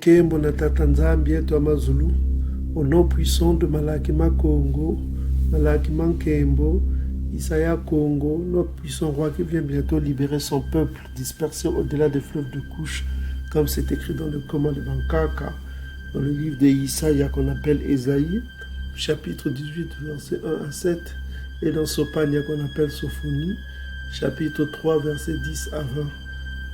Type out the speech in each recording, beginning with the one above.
Nkembo na Tata Nzambi yetu Amazulu, au nom puissant de Malakima Congo, Malakima Nkembo, Isaya Congo, notre puissant roi qui vient bientôt libérer son peuple, dispersé au-delà des fleuves de couche, comme c'est écrit dans le Koma de Bankaka, dans le livre d'Isaya qu'on appelle Ésaïe, chapitre 18, versets 1 à 7, et dans Sopania qu'on appelle Sophonie, chapitre 3, versets 10 à 20.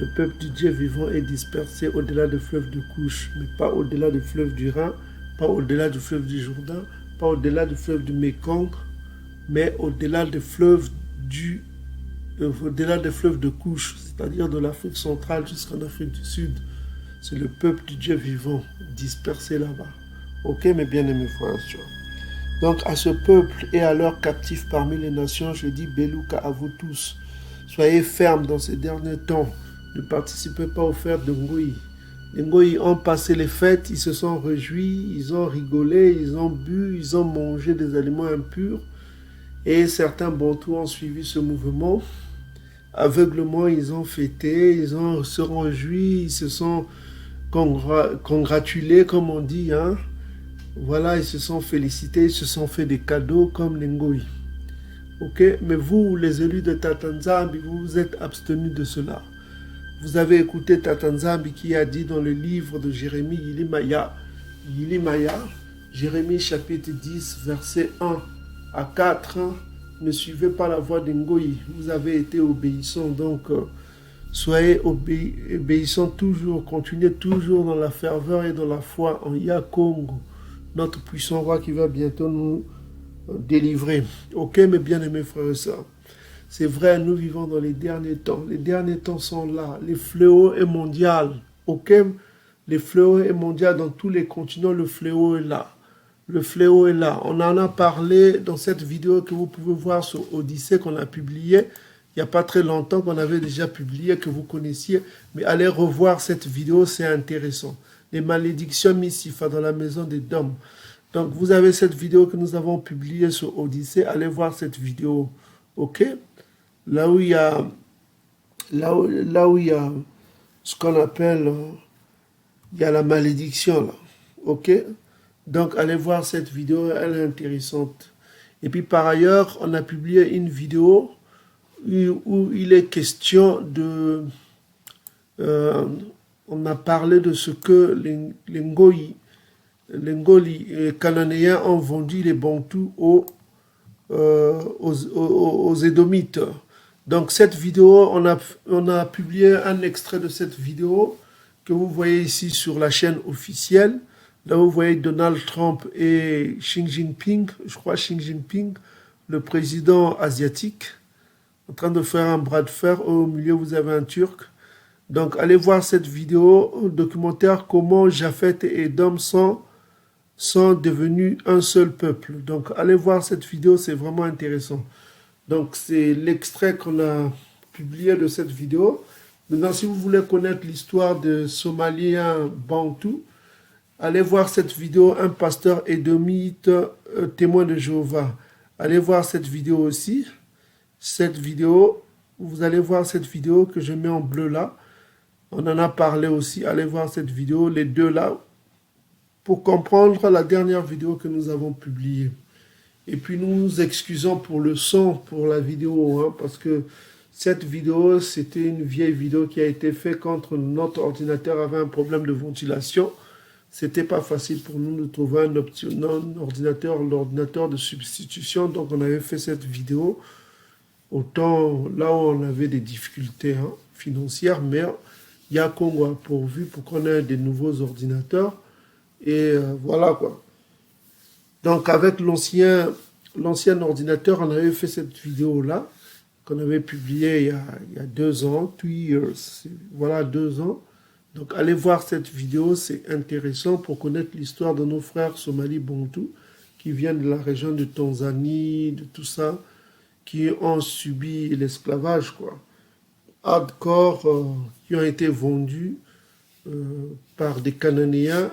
Le peuple du Dieu vivant est dispersé au-delà des fleuves de couche, mais pas au-delà du fleuve du Rhin, pas au-delà du fleuve du Jourdain, pas au-delà du fleuve du Mékong, mais au-delà des fleuves au-delà des fleuves de couche, c'est-à-dire de l'Afrique centrale jusqu'en Afrique du Sud. C'est le peuple du Dieu vivant dispersé là-bas. Ok, mes bien-aimés frères et sœurs. Donc à ce peuple et à leurs captifs parmi les nations, je dis Belouka à vous tous. Soyez fermes dans ces derniers temps. Ne participez pas aux fêtes de Ngoï. Les Ngoï ont passé les fêtes, ils se sont réjouis, ils ont rigolé, ils ont bu, ils ont mangé des aliments impurs. Et certains Bantous ont suivi ce mouvement. Aveuglement, ils ont fêté, se sont réjouis, ils se sont congratulés, comme on dit. Hein. Voilà, ils se sont félicités, ils se sont fait des cadeaux comme les Ngoï. Ok, mais vous, les élus de Tata Nzambi, vous vous êtes abstenus de cela. Vous avez écouté Tata Nzambi qui a dit dans le livre de Jérémie, Yilimaya, Jérémie chapitre 10, verset 1 à 4, ne suivez pas la voie des Ngoï. Vous avez été obéissants, donc soyez obéissants toujours, continuez toujours dans la ferveur et dans la foi en Yakongo, notre puissant roi qui va bientôt nous délivrer. Ok, mes bien-aimés frères et sœurs. C'est vrai, nous vivons dans les derniers temps. Les derniers temps sont là. Les fléaux est mondial. Ok, les fléaux est mondial dans tous les continents. Le fléau est là. Le fléau est là. On en a parlé dans cette vidéo que vous pouvez voir sur Odyssée qu'on a publiée. Il n'y a pas très longtemps qu'on avait déjà publié, que vous connaissiez. Mais allez revoir cette vidéo, c'est intéressant. Les malédictions Missifa dans la maison des Dômes. Donc, vous avez cette vidéo que nous avons publiée sur Odyssée. Allez voir cette vidéo. Ok? Là où il y a ce qu'on appelle, il y a la malédiction là, ok? Donc allez voir cette vidéo, elle est intéressante. Et puis par ailleurs, on a publié une vidéo où il est question de, on a parlé de ce que les Ngoli cananéens ont vendu les Bantous aux Édomites. Donc cette vidéo, on a publié un extrait de cette vidéo que vous voyez ici sur la chaîne officielle. Là vous voyez Donald Trump et Xi Jinping, je crois Xi Jinping, le président asiatique, en train de faire un bras de fer. Au milieu vous avez un Turc. Donc allez voir cette vidéo documentaire comment Japhet et Édom sont devenus un seul peuple. Donc allez voir cette vidéo, c'est vraiment intéressant. Donc c'est l'extrait qu'on a publié de cette vidéo. Maintenant, si vous voulez connaître l'histoire de Somaliens Bantous, allez voir cette vidéo, un pasteur édomite, témoin de Jéhovah. Allez voir cette vidéo aussi. Cette vidéo, vous allez voir cette vidéo que je mets en bleu là. On en a parlé aussi. Allez voir cette vidéo, les deux là, pour comprendre la dernière vidéo que nous avons publiée. Et puis nous nous excusons pour le son, pour la vidéo, hein, parce que cette vidéo, c'était une vieille vidéo qui a été faite quand notre ordinateur avait un problème de ventilation. C'était pas facile pour nous de trouver un ordinateur de substitution, donc on avait fait cette vidéo. Autant là où on avait des difficultés financières, mais il y a Congo a pourvu pour qu'on ait des nouveaux ordinateurs. Et voilà quoi. Donc avec l'ancien ordinateur, on avait fait cette vidéo-là, qu'on avait publiée il y a 2 ans, 2 years, voilà 2 ans. Donc allez voir cette vidéo, c'est intéressant pour connaître l'histoire de nos frères Somali Bantous, qui viennent de la région de Tanzanie, de tout ça, qui ont subi l'esclavage, quoi. Hardcore, qui ont été vendus par des Cananéens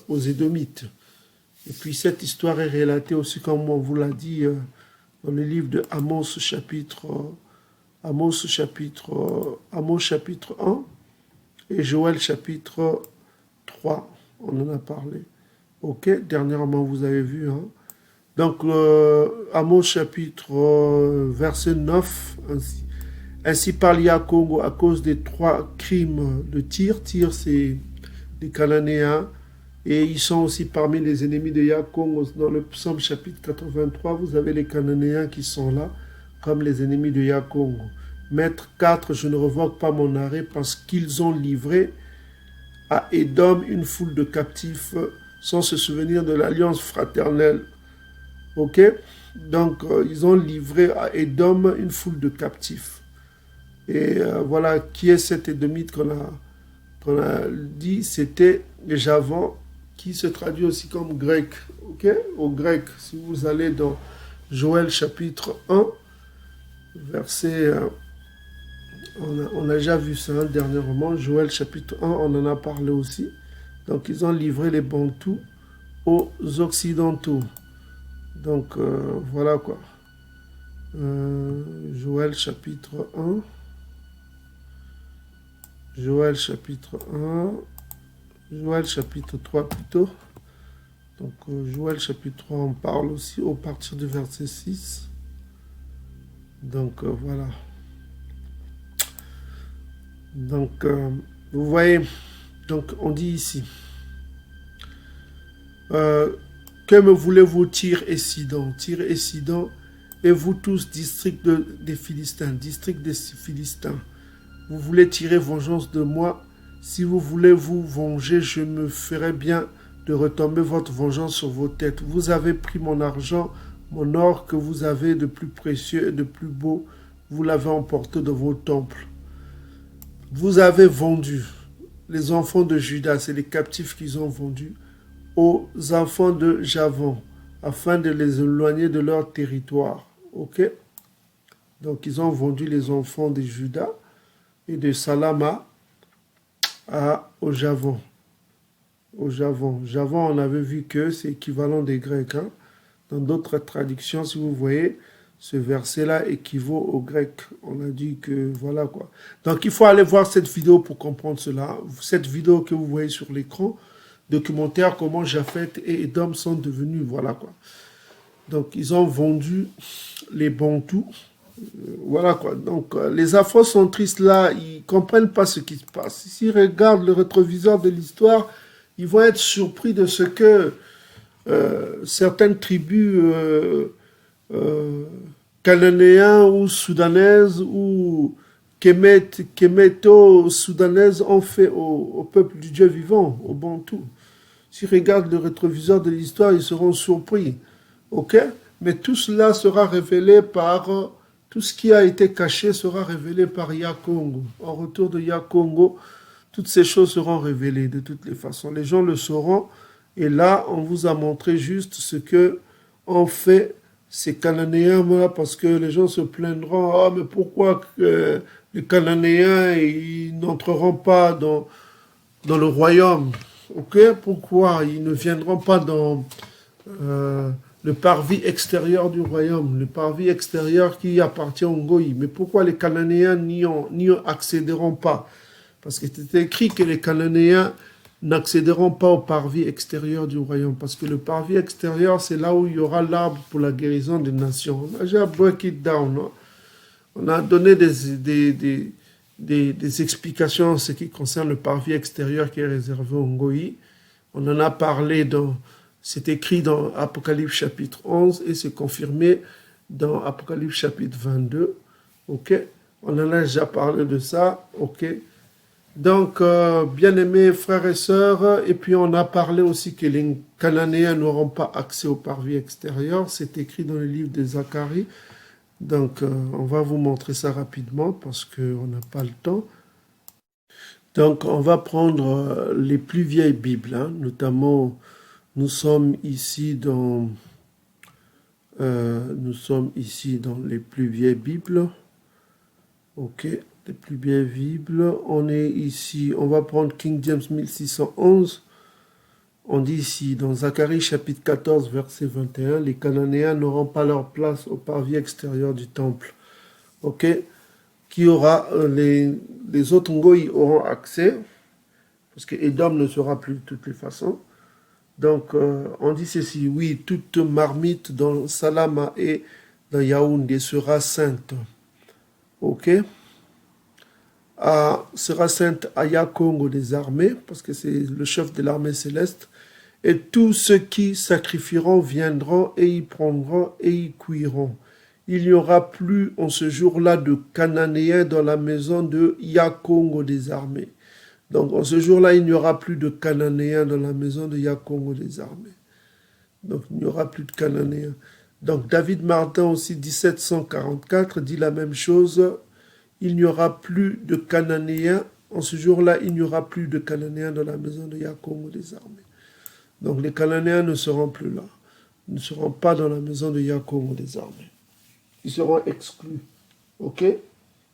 aux Édomites. Et puis cette histoire est relatée aussi, comme on vous l'a dit, dans le livre de Amos chapitre 1 et Joël chapitre 3, on en a parlé. Ok, dernièrement, vous avez vu. Hein? Donc, Amos chapitre verset 9, ainsi parle Yakongo à cause des 3 crimes de Tyr. Tyr, c'est les Cananéens. Et ils sont aussi parmi les ennemis de Yakongo. Dans le psaume chapitre 83, vous avez les Cananéens qui sont là, comme les ennemis de Yakongo. Maître 4, je ne revoque pas mon arrêt parce qu'ils ont livré à Édom une foule de captifs sans se souvenir de l'alliance fraternelle. Ok? Donc, ils ont livré à Édom une foule de captifs. Et voilà, qui est cet Édomite qu'on a dit? C'était Javan, qui se traduit aussi comme grec. Ok? Au grec, si vous allez dans Joël chapitre 1, verset... on a déjà vu ça dernièrement. Joël chapitre 1, on en a parlé aussi. Donc, ils ont livré les Bantous aux Occidentaux. Donc, voilà quoi. Joël chapitre 1. Joël chapitre 1. Joël chapitre 3 plutôt. Donc, Joël chapitre 3, on parle aussi au partir du verset 6. Donc, voilà. Donc, vous voyez, donc on dit ici, que me voulez-vous, Tyr et Sidon? Tyr et Sidon, et vous tous, district des Philistins, vous voulez tirer vengeance de moi? Si vous voulez vous venger, je me ferai bien de retomber votre vengeance sur vos têtes. Vous avez pris mon argent, mon or que vous avez de plus précieux et de plus beau, vous l'avez emporté de vos temples. Vous avez vendu les enfants de Judas, c'est les captifs qu'ils ont vendus, aux enfants de Javan, afin de les éloigner de leur territoire. Ok? Donc, ils ont vendu les enfants de Judas et de Salama au Javan. Au Javan. Javan, on avait vu que c'est équivalent des Grecs. Hein? Dans d'autres traductions, si vous voyez, ce verset-là équivaut au grec. On a dit que voilà quoi. Donc il faut aller voir cette vidéo pour comprendre cela. Cette vidéo que vous voyez sur l'écran, documentaire comment Japheth et Édom sont devenus, voilà quoi. Donc ils ont vendu les Bantous. Voilà quoi. Donc les afrocentristes là, ils comprennent pas ce qui se passe. S'ils regardent le rétroviseur de l'histoire, ils vont être surpris de ce que certaines tribus cananéens ou soudanaises ou kéméto-soudanaises ont fait au peuple du Dieu vivant, au Bantou. S'ils regardent le rétroviseur de l'histoire, ils seront surpris. Ok? Mais tout cela sera révélé par... tout ce qui a été caché sera révélé par Yakongo. En retour de Yakongo, toutes ces choses seront révélées de toutes les façons. Les gens le sauront. Et là, on vous a montré juste ce que ont fait ces Cananéens-là, parce que les gens se plaindront, ah, mais pourquoi que les Cananéens, ils n'entreront pas dans le royaume? Ok? Pourquoi ils ne viendront pas dans le parvis extérieur du royaume, le parvis extérieur qui appartient aux Ngoï? Mais pourquoi les Cananéens n'y accéderont pas? Parce que c'est écrit que les Cananéens n'accéderont pas au parvis extérieur du royaume. Parce que le parvis extérieur, c'est là où il y aura l'arbre pour la guérison des nations. On a déjà break it down. Non? On a donné des explications en ce qui concerne le parvis extérieur qui est réservé aux Ngoï. On en a parlé c'est écrit dans Apocalypse chapitre 11 et c'est confirmé dans Apocalypse chapitre 22. Ok? On en a déjà parlé de ça. Ok? Donc, bien-aimés frères et sœurs, et puis on a parlé aussi que les Cananéens n'auront pas accès au parvis extérieur. C'est écrit dans le livre de Zacharie. Donc, on va vous montrer ça rapidement parce qu'on n'a pas le temps. Donc, on va prendre les plus vieilles Bibles, hein, notamment, nous sommes ici dans les plus vieilles Bibles. Ok, les plus vieilles Bibles. On est ici, on va prendre King James 1611. On dit ici, dans Zacharie chapitre 14, verset 21, les Cananéens n'auront pas leur place au parvis extérieur du temple. Ok, qui aura, les autres Ngoï auront accès. parce que Édom ne sera plus de toutes les façons. Donc, on dit ceci, oui, toute marmite dans Salama et dans Yaoundé sera sainte. Ok? Sera sainte à Yakongo des armées, parce que c'est le chef de l'armée céleste. Et tous ceux qui sacrifieront viendront et y prendront et y cuiront. Il n'y aura plus en ce jour-là de Cananéens dans la maison de Yakongo des armées. Donc en ce jour-là, il n'y aura plus de Cananéens dans la maison de Yakongo des armées. Donc il n'y aura plus de Cananéens. Donc David Martin aussi, 1744, dit la même chose. Il n'y aura plus de Cananéens. En ce jour-là, il n'y aura plus de Cananéens dans la maison de Yakongo des armées. Donc les Cananéens ne seront plus là. Ils ne seront pas dans la maison de Yakongo des armées. Ils seront exclus. Ok?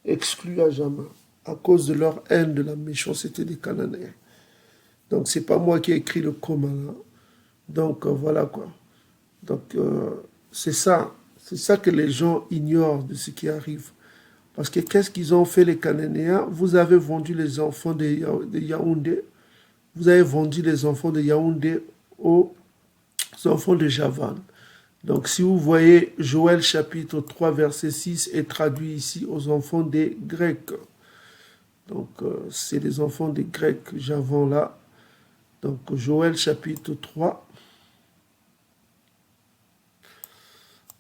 Exclus à jamais. À cause de leur haine de la méchanceté des Cananéens. Donc c'est pas moi qui ai écrit le commun là. Donc voilà quoi. Donc c'est ça. C'est ça que les gens ignorent de ce qui arrive. Parce que qu'est-ce qu'ils ont fait les Cananéens? Vous avez vendu les enfants de Yaoundé. Vous avez vendu les enfants de Yaoundé aux enfants de Javan. Donc si vous voyez Joël chapitre 3 verset 6 est traduit ici aux enfants des Grecs. Donc c'est les enfants des Grecs, Javan là. Donc Joël chapitre 3.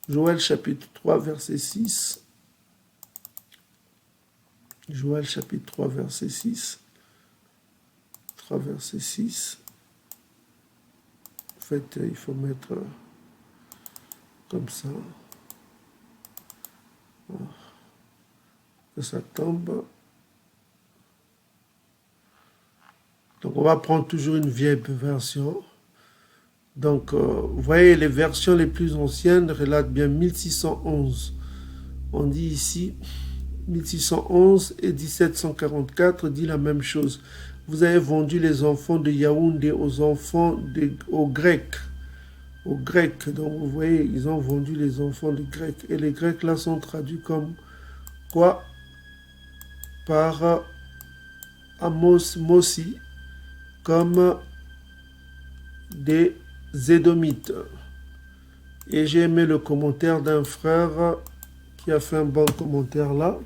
Joël chapitre 3 verset 6. Joël chapitre 3 verset 6. 3 verset 6. En fait, il faut mettre comme ça. Que ça tombe. Donc on va prendre toujours une vieille version. Donc vous voyez les versions les plus anciennes relatent bien 1611. On dit ici 1611 et 1744 dit la même chose. Vous avez vendu les enfants de Yaoundé aux Grecs. Aux Grecs. Donc vous voyez, ils ont vendu les enfants des Grecs. Et les Grecs là sont traduits comme quoi? Par Amos Mossi, comme des Édomites. Et j'ai aimé le commentaire d'un frère qui a fait un bon commentaire là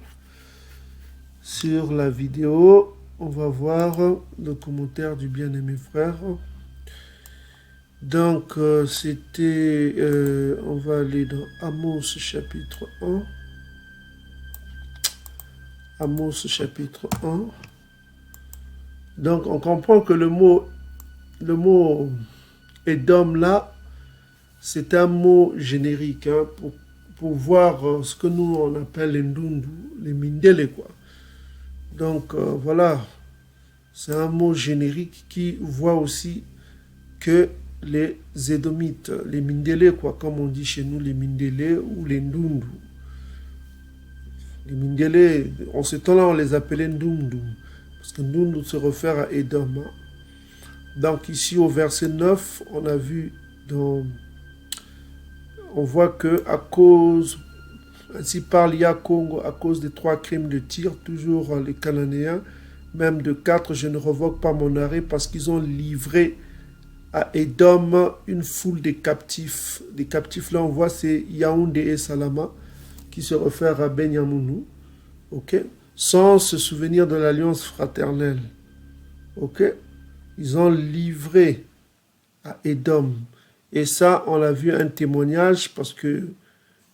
sur la vidéo. On va voir le commentaire du bien-aimé frère. Donc c'était, on va aller dans Amos chapitre 1. Amos chapitre 1. Donc on comprend que le mot Édom là, c'est un mot générique hein, pour voir ce que nous on appelle les Ndundu, les Mindele quoi. Donc voilà, c'est un mot générique qui voit aussi que les Édomites, les Mindele quoi, comme on dit chez nous les Mindele ou les Ndundu. Les Mindele, en ce temps-là on les appelait Ndundu, parce que Ndundu se réfère à Édom. Hein. Donc ici au verset 9, on a vu on voit que à cause, ainsi parle Yakongo, à cause des 3 crimes de tir, toujours les Cananéens, même de 4, je ne revoque pas mon arrêt parce qu'ils ont livré à Édom une foule de captifs. Les captifs là on voit c'est Yaoundé et Salama qui se réfèrent à Benyamounou, ok, sans se souvenir de l'alliance fraternelle, ok. Ils ont livré à Édom. Et ça, on l'a vu un témoignage parce que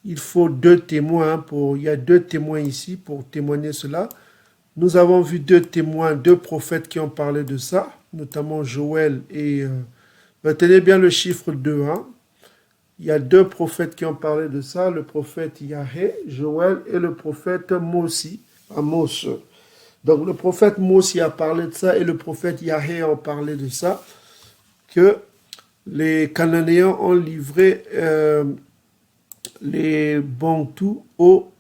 il faut 2 témoins. Il y a 2 témoins ici pour témoigner cela. Nous avons vu 2 témoins, 2 prophètes qui ont parlé de ça, notamment Joël et... retenez bien le chiffre 2. Hein. Il y a 2 prophètes qui ont parlé de ça, le prophète Yahé, Joël et le prophète Mossi, Amos. Donc le prophète Mossi a parlé de ça et le prophète Yahé a parlé de ça, que les Cananéens ont livré les Bantous aux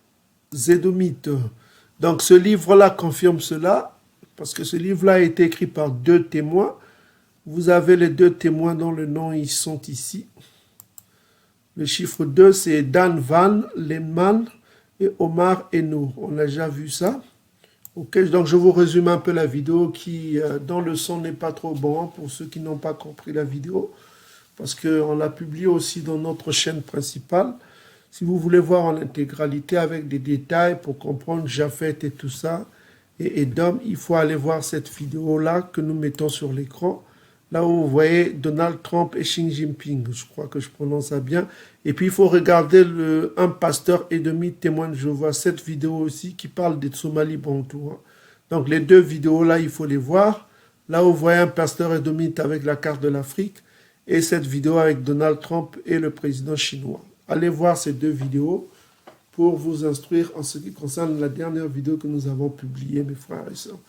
Édomites. Donc ce livre-là confirme cela, parce que ce livre-là a été écrit par 2 témoins. Vous avez les 2 témoins dont le nom ils sont ici. Le chiffre 2, c'est Dan Van Leman et Omar Eno. On a déjà vu ça. Ok, donc je vous résume un peu la vidéo qui, dans le son, n'est pas trop bon pour ceux qui n'ont pas compris la vidéo, parce qu'on l'a publiée aussi dans notre chaîne principale. Si vous voulez voir en intégralité avec des détails pour comprendre Japhet et tout ça, et Edom, il faut aller voir cette vidéo-là que nous mettons sur l'écran. Là où vous voyez Donald Trump et Xi Jinping, je crois que je prononce ça bien. Et puis il faut regarder un pasteur édomite témoin de Jéhovah, cette vidéo aussi qui parle des Somalie Bantou. Hein. Donc les deux vidéos-là, il faut les voir. Là où vous voyez un pasteur édomite avec la carte de l'Afrique et cette vidéo avec Donald Trump et le président chinois. Allez voir ces deux vidéos pour vous instruire en ce qui concerne la dernière vidéo que nous avons publiée, mes frères et sœurs.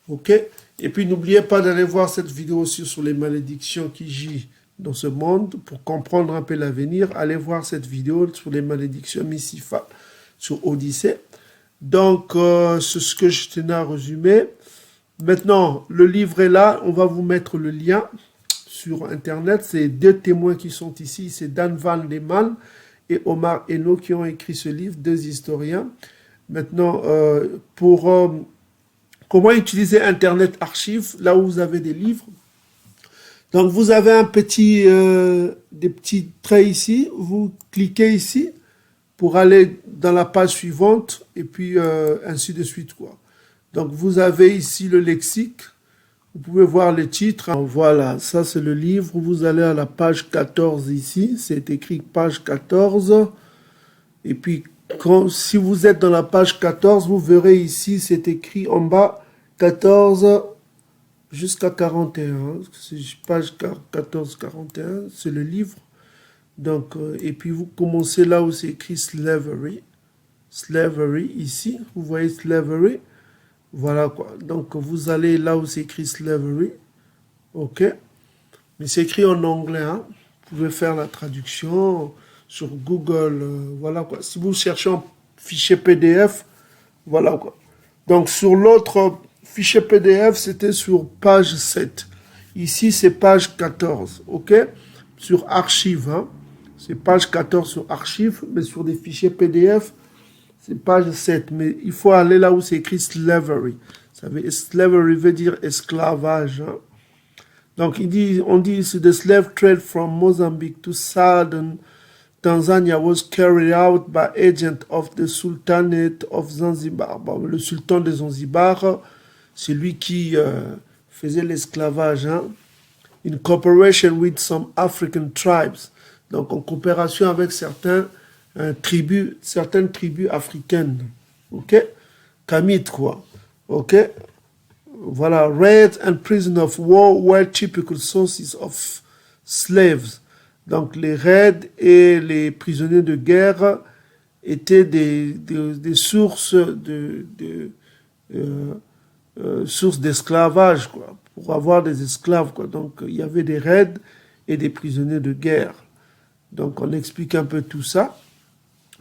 Ok? Et puis n'oubliez pas d'aller voir cette vidéo aussi sur les malédictions qui gît dans ce monde pour comprendre un peu l'avenir. Allez voir cette vidéo sur les malédictions Missifa sur Odyssée. Donc, c'est ce que je tenais à résumer. Maintenant, le livre est là. On va vous mettre le lien sur Internet. C'est deux témoins qui sont ici. C'est Dan Van Leeman et Omar Eno qui ont écrit ce livre, deux historiens. Maintenant, pour comment utiliser Internet Archive, là où vous avez des livres. Donc, vous avez des petits traits ici. Vous cliquez ici pour aller dans la page suivante et puis ainsi de suite, quoi. Donc, vous avez ici le lexique. Vous pouvez voir les titres. Voilà, ça c'est le livre. Vous allez à la page 14 ici. C'est écrit page 14. Et puis, si vous êtes dans la page 14, vous verrez ici, c'est écrit en bas 14 jusqu'à 41. C'est page 14-41, c'est le livre. Donc, et puis vous commencez là où c'est écrit slavery. Slavery, ici, vous voyez slavery. Voilà quoi. Donc, vous allez là où c'est écrit slavery. Ok. Mais c'est écrit en anglais. Hein. Vous pouvez faire la traduction sur Google. Voilà quoi. Si vous cherchez un fichier PDF, voilà quoi. Donc, sur l'autre fichier PDF, c'était sur page 7. Ici, c'est page 14. Ok. Sur archive. Hein. C'est page 14 sur archive. Mais sur des fichiers PDF, c'est page 7, mais il faut aller là où c'est écrit slavery. Slavery veut dire esclavage. Hein. Donc, on dit ici, the slave trade from Mozambique to southern Tanzania was carried out by agent of the Sultanate of Zanzibar. Bon, le sultan de Zanzibar, c'est lui qui faisait l'esclavage. Hein. In cooperation with some African tribes. Donc, en coopération avec certaines tribus africaines. Ok? Kamit, quoi. Ok? Voilà. Raids and prisoners of war were typical sources of slaves. Donc, les raids et les prisonniers de guerre étaient des sources sources d'esclavage, quoi. Pour avoir des esclaves, quoi. Donc, il y avait des raids et des prisonniers de guerre. Donc, on explique un peu tout ça.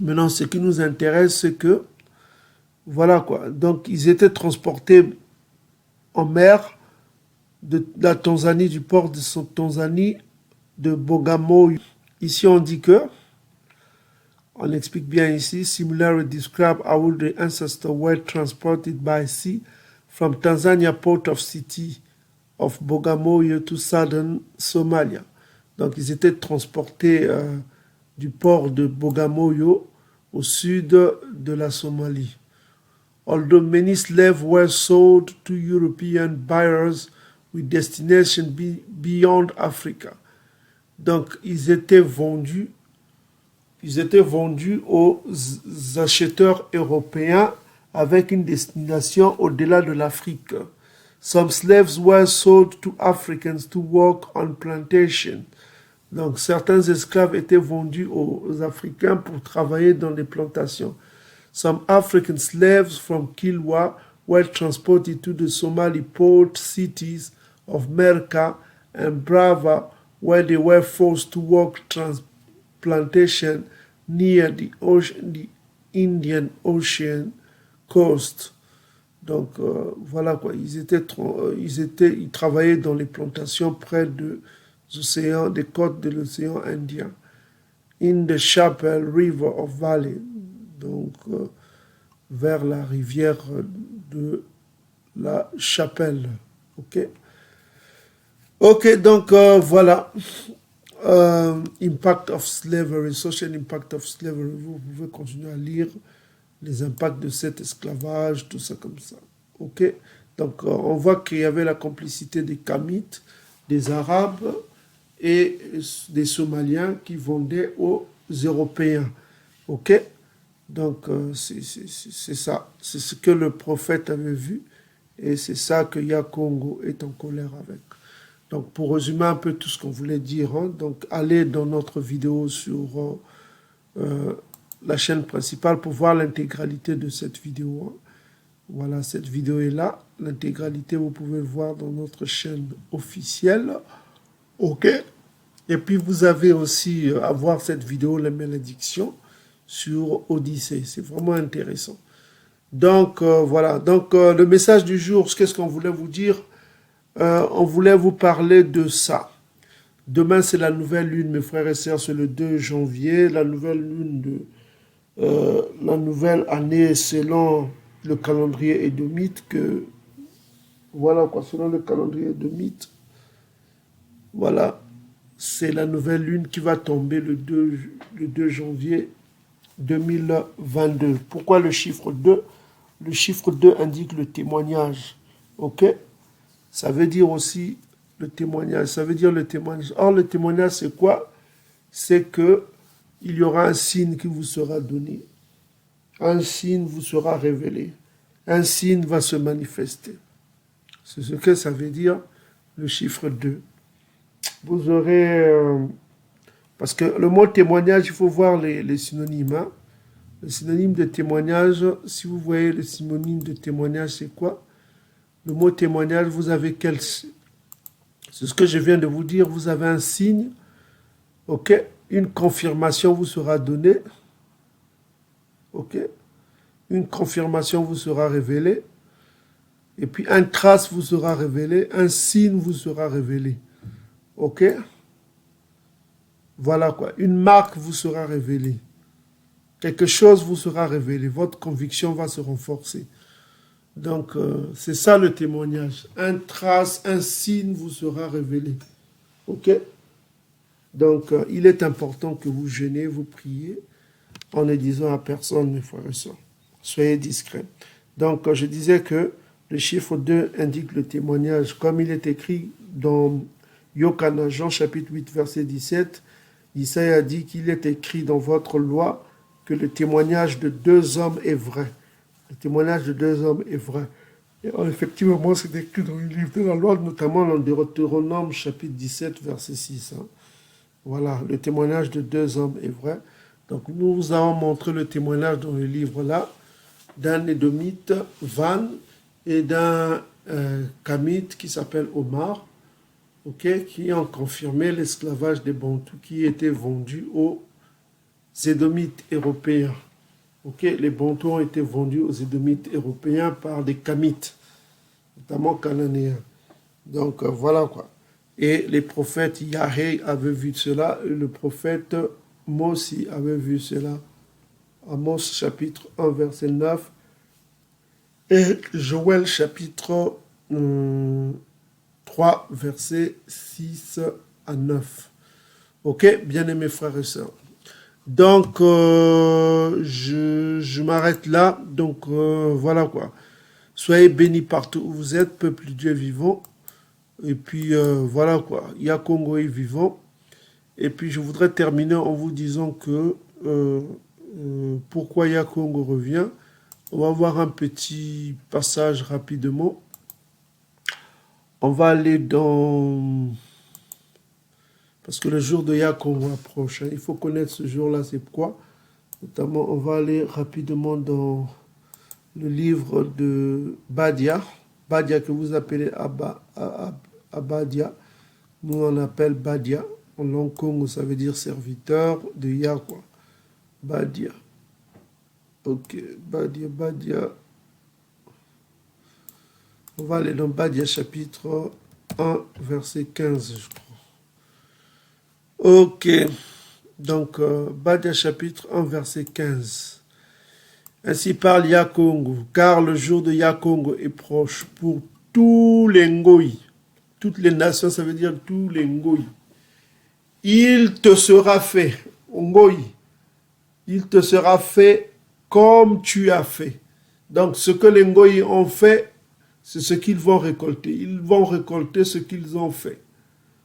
Maintenant, ce qui nous intéresse, c'est que, voilà quoi, donc ils étaient transportés en mer de la Tanzanie, du port de Tanzanie, de Bagamoyo. Ici, on dit que, on explique bien ici, similarly describe how the ancestors were transported by sea from Tanzania port of city of Bagamoyo to southern Somalia. Donc, ils étaient transportés du port de Bagamoyo au sud de la Somalie. Although many slaves were sold to European buyers with destination beyond Africa. Donc, ils étaient vendus aux acheteurs européens avec une destination au-delà de l'Afrique. Some slaves were sold to Africans to work on plantations. Donc, certains esclaves étaient vendus aux Africains pour travailler dans les plantations. Some African slaves from Kilwa were transported to the Somali port cities of Merka and Brava, where they were forced to work plantation near the Indian Ocean coast. Donc, voilà quoi, ils travaillaient dans les plantations près des côtes de l'océan Indien. In the Chapel River of Valley, donc vers la rivière de la chapelle. Ok. Ok, donc voilà. Impact of slavery, social impact of slavery. Vous pouvez continuer à lire les impacts de cet esclavage, tout ça comme ça. Ok. Donc on voit qu'il y avait la complicité des Kamites, des Arabes et des Somaliens qui vendaient aux Européens. Ok. Donc c'est ça. C'est ce que le prophète avait vu. Et c'est ça que Yakongo est en colère avec. Donc, pour résumer un peu tout ce qu'on voulait dire, hein, donc allez dans notre vidéo sur la chaîne principale pour voir l'intégralité de cette vidéo. Hein. Voilà, cette vidéo est là. L'intégralité, vous pouvez le voir dans notre chaîne officielle. OK. Et puis, vous avez aussi à voir cette vidéo, les malédictions, sur Odyssée. C'est vraiment intéressant. Donc, voilà. Donc, le message du jour, qu'est-ce qu'on voulait vous dire? On voulait vous parler de ça. Demain, c'est la nouvelle lune, mes frères et sœurs, c'est le 2 janvier, la nouvelle lune de la nouvelle année selon le calendrier édomite, que voilà quoi, selon le calendrier édomite, voilà, c'est la nouvelle lune qui va tomber le 2 janvier 2022. Pourquoi le chiffre 2? Le chiffre 2 indique le témoignage, ok? Ça veut dire aussi le témoignage. Ça veut dire le témoignage. Or, le témoignage, c'est quoi? C'est que il y aura un signe qui vous sera donné. Un signe vous sera révélé. Un signe va se manifester. C'est ce que ça veut dire le chiffre 2. Vous aurez... parce que le mot témoignage, il faut voir les synonymes. Hein. Le synonyme de témoignage, si vous voyez le synonyme de témoignage, c'est quoi? Le mot témoignage, vous avez quel... C'est ce que je viens de vous dire. Vous avez un signe, ok? Une confirmation vous sera donnée, ok? Une confirmation vous sera révélée. Et puis un trace vous sera révélé. Un signe vous sera révélé. Ok? Voilà quoi. Une marque vous sera révélée. Quelque chose vous sera révélé. Votre conviction va se renforcer. Donc, c'est ça le témoignage. Un trace, un signe vous sera révélé. OK? Donc, il est important que vous jeûnez, vous priez, en ne disant à personne, mes frères et sœurs. Soyez discrets. Donc, je disais que le chiffre 2 indique le témoignage, comme il est écrit dans Yokana, Jean chapitre 8, verset 17. Isaïe a dit qu'il est écrit dans votre loi que le témoignage de deux hommes est vrai. Le témoignage de deux hommes est vrai. Et effectivement, c'est écrit dans le livre de la loi, notamment dans Deutéronome chapitre 17, verset 6. Hein. Voilà, le témoignage de deux hommes est vrai. Donc, nous vous avons montré le témoignage dans le livre-là d'un Édomite, Van, et d'un Kamite qui s'appelle Omar, okay, qui ont confirmé l'esclavage des Bantous qui étaient vendus aux Édomites européens. Okay, les Bantous ont été vendus aux Édomites européens par des Kamites, notamment cananéens. Donc, voilà quoi. Et les prophètes Yahé avaient vu cela, et le prophète Mosi avait vu cela. Amos chapitre 1, verset 9, et Joël chapitre 3, versets 6 à 9. Ok, bien-aimés frères et sœurs. Donc, je m'arrête là. Donc, voilà quoi. Soyez bénis partout où vous êtes, peuple du Dieu vivant. Et puis, voilà quoi. Yakongo est vivant. Et puis, je voudrais terminer en vous disant que pourquoi Yakongo revient. On va voir un petit passage rapidement. On va aller dans... Parce que le jour de Yakongo approche. Hein. Il faut connaître ce jour-là, c'est quoi. Notamment, on va aller rapidement dans le livre de Badia. Badia que vous appelez Abadia. Nous, on l'appelle Badia. En langue Congo, ça veut dire serviteur de Yah, quoi. Badia. Ok, Badia. On va aller dans Badia chapitre 1, verset 15, je crois. Ok, donc Badia chapitre 1, verset 15. Ainsi parle Yakongo, car le jour de Yakongo est proche pour tous les Ngoï. Toutes les nations, ça veut dire tous les Ngoï. Il te sera fait, Ngoï, il te sera fait comme tu as fait. Donc ce que les Ngoï ont fait, c'est ce qu'ils vont récolter. Ils vont récolter ce qu'ils ont fait.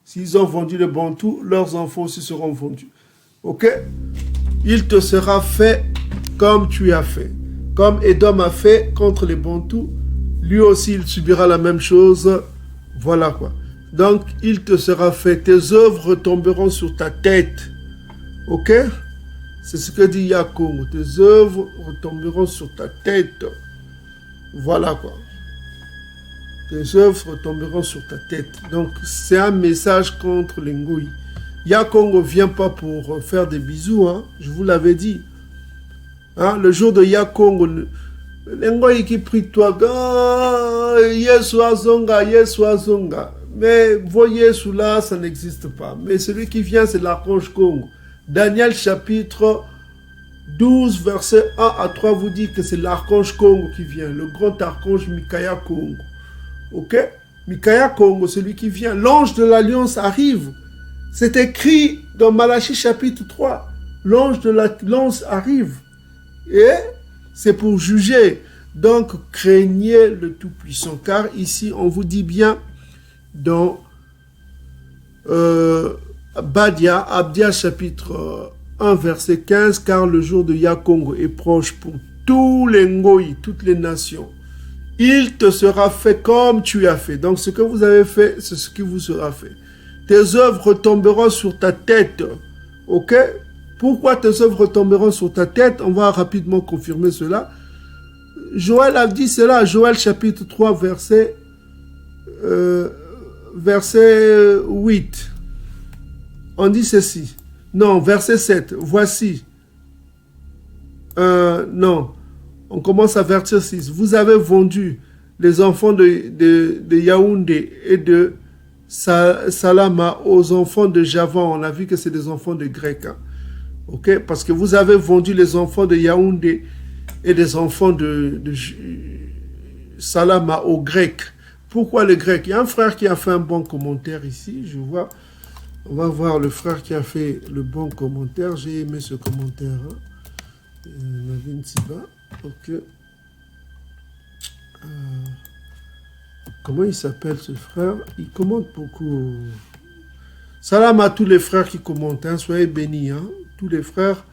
S'ils ont vendu les bantous, leurs enfants aussi seront vendus. Ok? Il te sera fait comme tu as fait. Comme Édom a fait contre les bantous, lui aussi il subira la même chose. Voilà quoi. Donc il te sera fait. Tes œuvres retomberont sur ta tête. Ok? C'est ce que dit Yakongo. Tes œuvres retomberont sur ta tête. Voilà quoi. Tes œuvres retomberont sur ta tête. Donc, c'est un message contre les Ngoï. Yakongo ne vient pas pour faire des bisous, hein. Je vous l'avais dit. Hein, le jour de Yakongo, les Ngoï qui prient toi, Yesu Azonga, Yesu Azonga. Mais vos Yesu là, ça n'existe pas. Mais celui qui vient, c'est l'archange Congo. Daniel chapitre 12, verset 1 à 3 vous dit que c'est l'archange Congo qui vient, le grand archange Mikaya Congo. Ok? Mikaya Congo, celui qui vient. L'ange de l'alliance arrive. C'est écrit dans Malachie chapitre 3. L'ange de l'alliance arrive. Et c'est pour juger. Donc, craignez le Tout-Puissant. Car ici, on vous dit bien dans Abdia chapitre 1, verset 15, car le jour de Yakongo est proche pour tous les Ngoï, toutes les nations. Il te sera fait comme tu as fait. Donc, ce que vous avez fait, c'est ce qui vous sera fait. Tes œuvres retomberont sur ta tête. Ok? Pourquoi tes œuvres retomberont sur ta tête? On va rapidement confirmer cela. Joël a dit cela. Joël chapitre 3, verset 8. On dit ceci. Non, verset 7. Voici. Non. On commence à verset 6. Vous avez vendu les enfants de Yaoundé et de Salama aux enfants de Javan. On a vu que c'est des enfants de Grecs. Hein. Ok? Parce que vous avez vendu les enfants de Yaoundé et des enfants de Salama aux Grecs. Pourquoi les Grecs? Il y a un frère qui a fait un bon commentaire ici. Je vois. On va voir le frère qui a fait le bon commentaire. J'ai aimé ce commentaire. Hein. Navin Siba. Ok. Comment il s'appelle ce frère? Il commente beaucoup. Salam à tous les frères qui commentent. Hein. Soyez bénis. Hein. Tous les frères.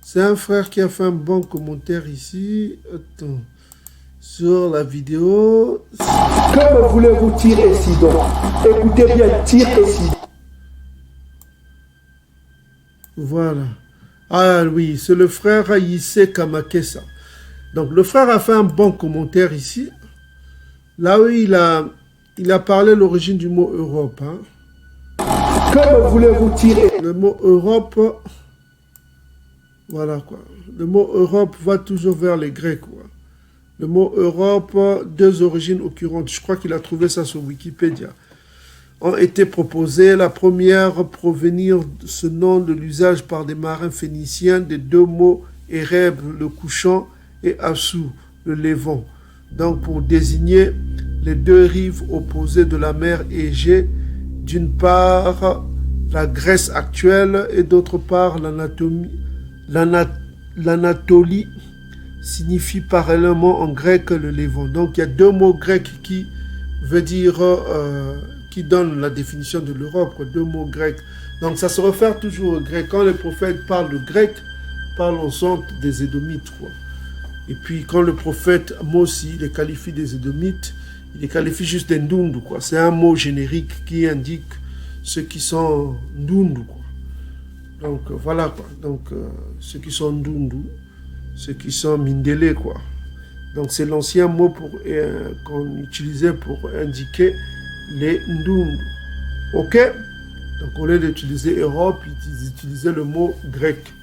C'est un frère qui a fait un bon commentaire ici. Attends. Sur la vidéo. Que voulez-vous tirer ici donc? Écoutez bien, tirez ici. Voilà. Ah oui, c'est le frère Yissé Kamakessa. Donc le frère a fait un bon commentaire ici. Là où il a parlé l'origine du mot Europe. Hein. Que voulez-vous tirer? Le mot Europe, voilà quoi. Le mot Europe va toujours vers les Grecs. Quoi. Le mot Europe, deux origines occurrentes. Je crois qu'il a trouvé ça sur Wikipédia. Ont été proposées. La première, provenir de ce nom de l'usage par des marins phéniciens des deux mots Ereb, le couchant, et Assou, le levant. Donc pour désigner les deux rives opposées de la mer Égée, d'une part la Grèce actuelle et d'autre part l'Anatolie signifie parallèlement en grec le levant. Donc il y a deux mots grecs qui veut dire qui donnent la définition de l'Europe, deux mots grecs. Donc ça se réfère toujours au grec. Quand les prophètes parlent de grec, parlent ensemble des Édomites. Quoi. Et puis quand le prophète Mosi les qualifie des Édomites, il les qualifie juste des Ndundu. C'est un mot générique qui indique ceux qui sont Ndundu. Quoi. Donc voilà quoi. Donc ceux qui sont Ndundu, ceux qui sont Mindele quoi. Donc c'est l'ancien mot qu'on utilisait pour indiquer les Ndundu. Ok? Donc au lieu d'utiliser Europe, ils utilisaient le mot grec.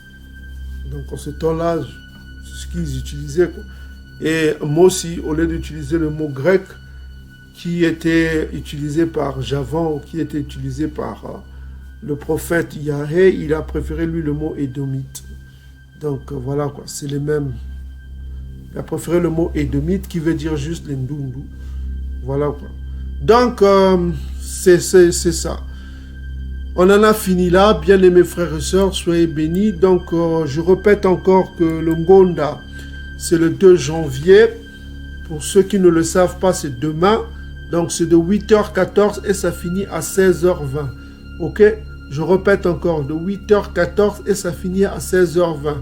Donc en ce temps-là, c'est ce qu'ils utilisaient. Quoi. Et moi aussi, au lieu d'utiliser le mot grec qui était utilisé par Javan, ou qui était utilisé par le prophète Yahé, il a préféré lui le mot édomite. Donc voilà quoi, c'est les mêmes. Il a préféré le mot édomite qui veut dire juste les ndundu. Voilà quoi. Donc, c'est ça. On en a fini là. Bien aimés frères et sœurs, soyez bénis. Donc, je répète encore que le Ngonda, c'est le 2 janvier. Pour ceux qui ne le savent pas, c'est demain. Donc, c'est de 8h14 et ça finit à 16h20. Ok? Je répète encore, de 8h14 et ça finit à 16h20.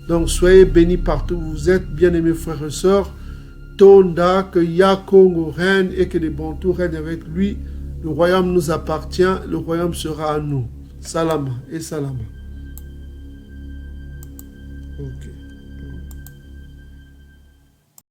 Donc, soyez bénis partout où vous êtes, bien-aimés frères et sœurs. Tonda, que Yakongo règne et que les Bantous règnent avec lui. Le royaume nous appartient, le royaume sera à nous. Salama et salama. Ok.